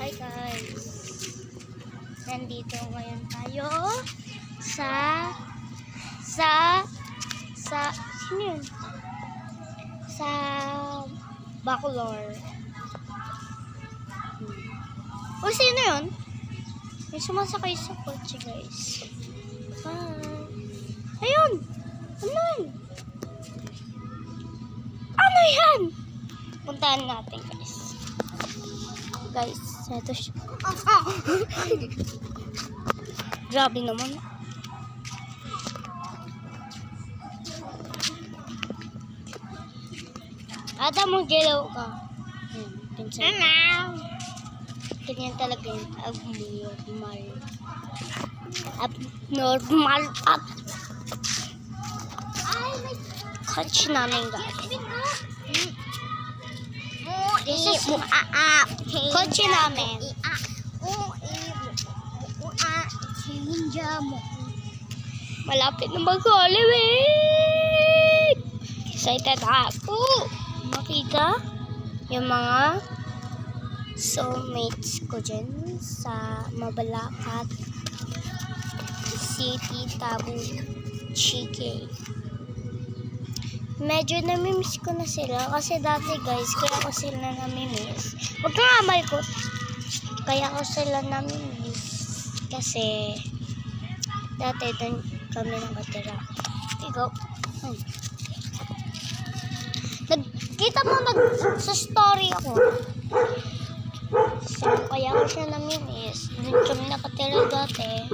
Hi guys, nandito ngayon tayo sa sino yun? Sa Bacolor. O sino yun? May sumasakay sa kotse guys. Ayun! Ano yun? Ano yan? Puntahan natin guys. Guys, ito siya. Grabe naman. Ata mo galaw ka. Pinsan. Ganyan talaga yun. Abnormal. Kotse namin guys. This is kotse namin. Malapit na mag-Halloween. Excited ako. Makita yung mga soulmates ko dyan sa Mabalacat City, Tabu, Chike. Medyo namimiss ko na sila kasi dati guys, kaya ko sila namimiss. Huwag ka nga malikot. Kaya ko sila namimiss kasi dati doon kami nakatira. Ikaw. Nagkita mo sa story ako. So, kaya ko siya namimiss. Doon kami nakatira dati.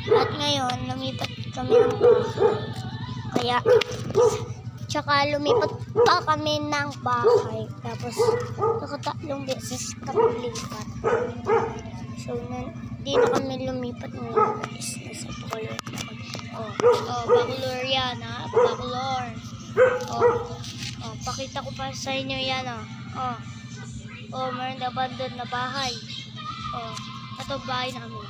At ngayon, lumipat kami ng bahay. Kaya, tsaka lumipat pa kami ng bahay. Tapos, nakatatlong beses kami lipat. So, di na kami lumipat ngayon guys. Nasa Bacolor. Bacolor yan ha. Bacolor. Pakita ko pa sa inyo yan meron na abandoned na bahay. Ito bahay namin.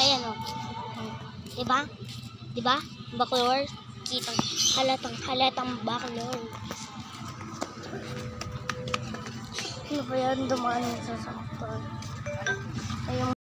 Ayan Diba? Diba? Bacolor. Kitang halatang Bacolor. Ano ba yan? Dumaan sa saktan. Ayun.